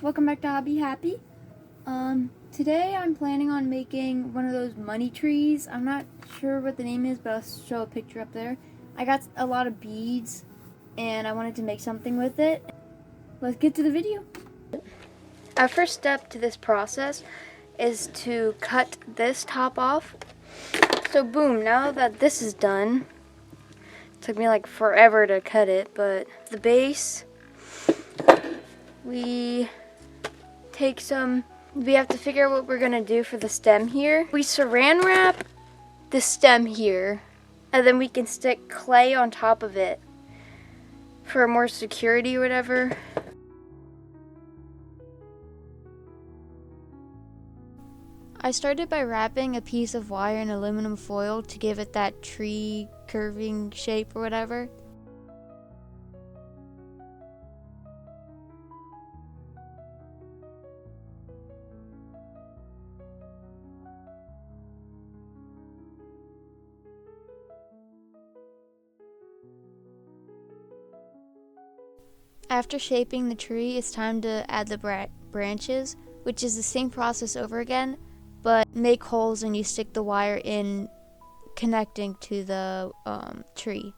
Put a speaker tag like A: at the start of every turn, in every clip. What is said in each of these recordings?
A: Welcome back to Hobby Happy. Today I'm planning on making one of those money trees. I'm not sure what the name is, but I'll show a picture up there. I got a lot of beads and I wanted to make something with it. Let's get to the video. Our first step to this process is to cut this top off. So boom, now that this is done, it took me like forever to cut it, but the base, we have to figure out what we're gonna do for the stem here. We saran wrap the stem here, and then we can stick clay on top of it for more security or whatever. I started by wrapping a piece of wire in aluminum foil to give it that tree curving shape or whatever. After shaping the tree, it's time to add the branches, which is the same process over again, but make holes and you stick the wire in connecting to the tree.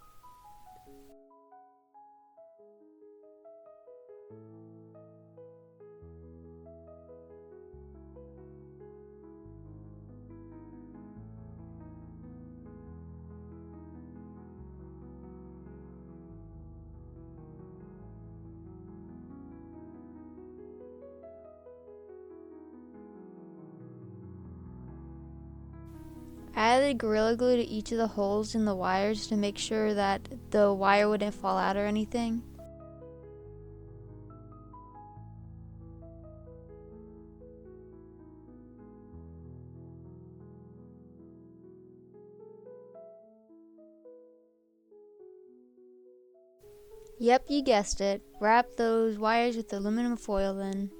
A: I added Gorilla Glue to each of the holes in the wires to make sure that the wire wouldn't fall out or anything. Yep, you guessed it. Wrap those wires with aluminum foil then.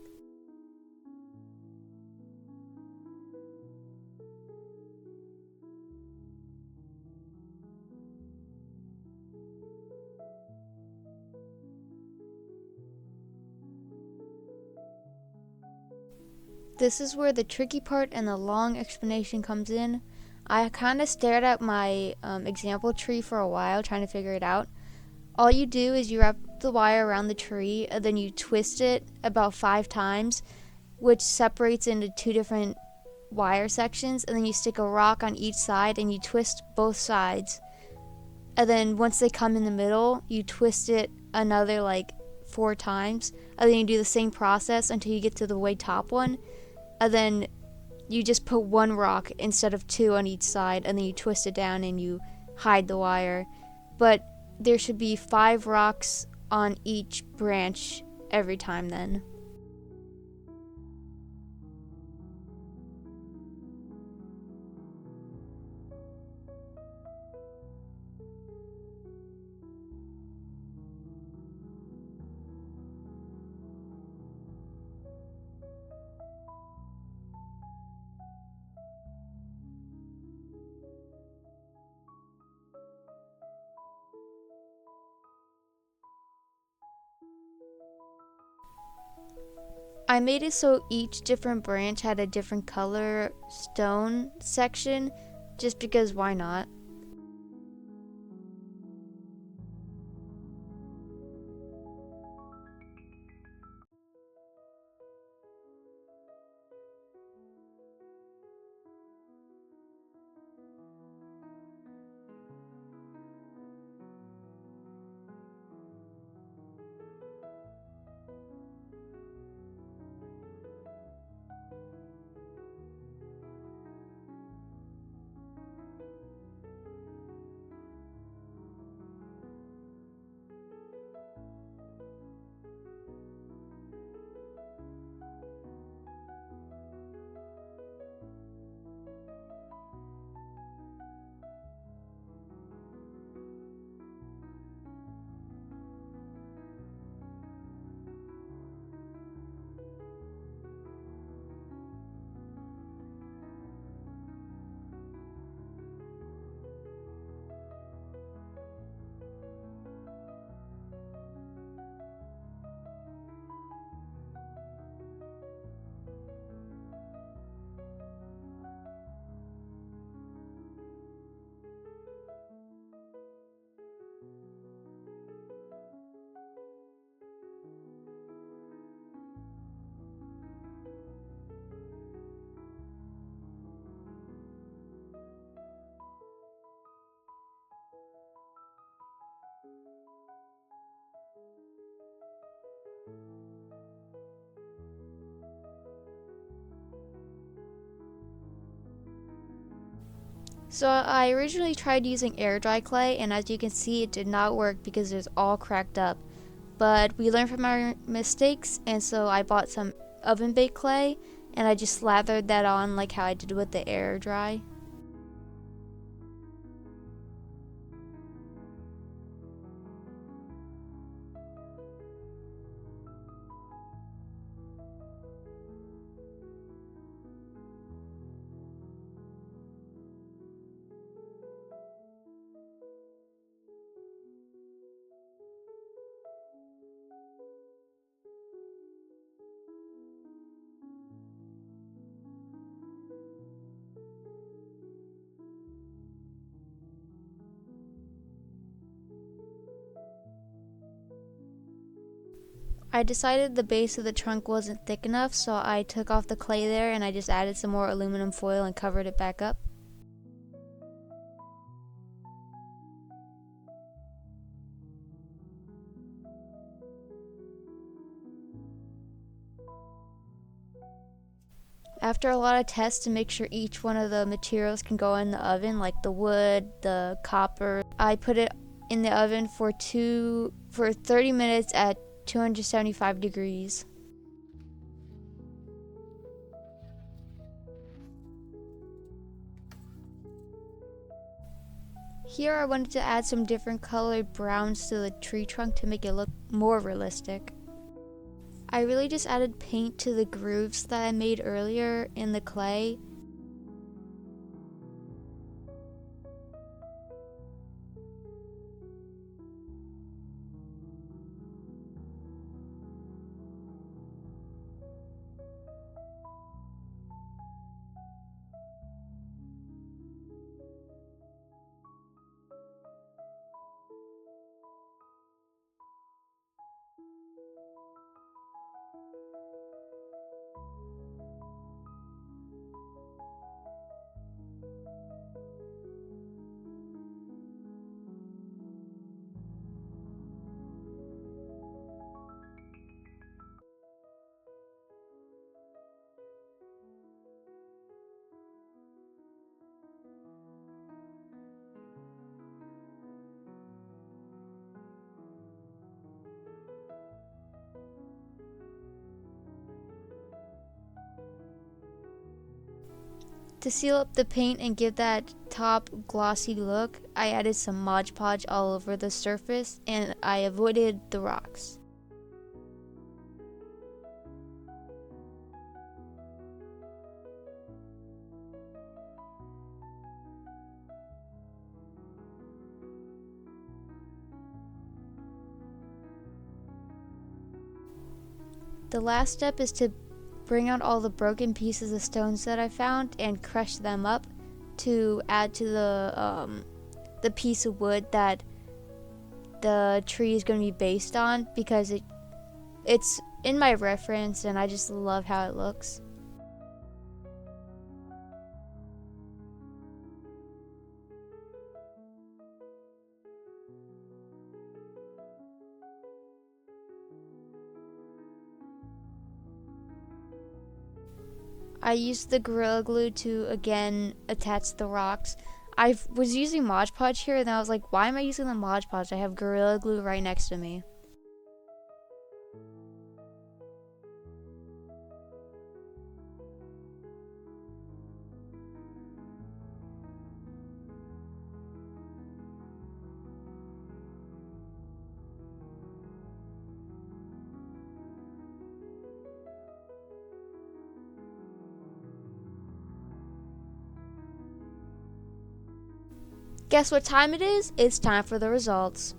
A: This is where the tricky part and the long explanation comes in. I kind of stared at my example tree for a while trying to figure it out. All you do is you wrap the wire around the tree and then you twist it about 5 times, which separates into 2 different wire sections, and then you stick a rock on each side and you twist both sides. And then once they come in the middle, you twist it another like 4 times, and then you do the same process until you get to the way top one. And then you just put 1 rock instead of 2 on each side, and then you twist it down and you hide the wire. But there should be 5 rocks on each branch every time then. I made it so each different branch had a different color stone section, just because why not? So I originally tried using air dry clay, and as you can see, it did not work because it was all cracked up. But we learned from our mistakes, and so I bought some oven baked clay, and I just slathered that on like how I did with the air dry. I decided the base of the trunk wasn't thick enough, so I took off the clay there and I just added some more aluminum foil and covered it back up. After a lot of tests to make sure each one of the materials can go in the oven, like the wood, the copper, I put it in the oven for 30 minutes at 275 degrees. Here I wanted to add some different colored browns to the tree trunk to make it look more realistic. I really just added paint to the grooves that I made earlier in the clay. To seal up the paint and give that top glossy look, I added some Mod Podge all over the surface and I avoided the rocks. The last step is to bring out all the broken pieces of stones that I found and crush them up to add to the piece of wood that the tree is going to be based on, because it's in my reference and I just love how it looks. I used the Gorilla Glue to again attach the rocks. I was using Mod Podge here and I was like, why am I using the Mod Podge? I have Gorilla Glue right next to me. Guess what time it is? It's time for the results.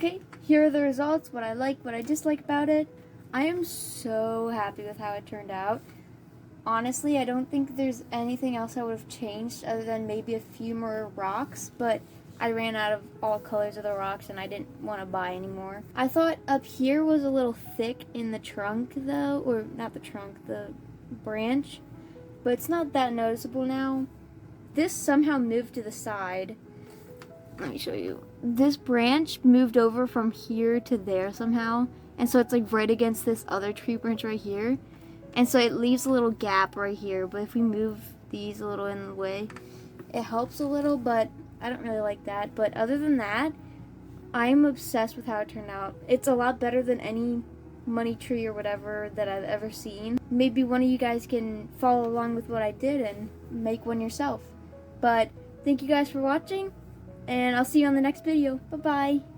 A: Okay, here are the results, what I like, what I dislike about it. I am so happy with how it turned out. Honestly, I don't think there's anything else I would have changed other than maybe a few more rocks, but I ran out of all colors of the rocks and I didn't want to buy any more. I thought up here was a little thick in the trunk though, or not the trunk, the branch, but it's not that noticeable now. This somehow moved to the side. Let me show you. This branch moved over from here to there somehow, and so it's like right against this other tree branch right here. And so it leaves a little gap right here, but if we move these a little in the way, it helps a little, but I don't really like that. But other than that, I'm obsessed with how it turned out. It's a lot better than any money tree or whatever that I've ever seen. Maybe one of you guys can follow along with what I did and make one yourself. But thank you guys for watching, and I'll see you on the next video. Bye-bye.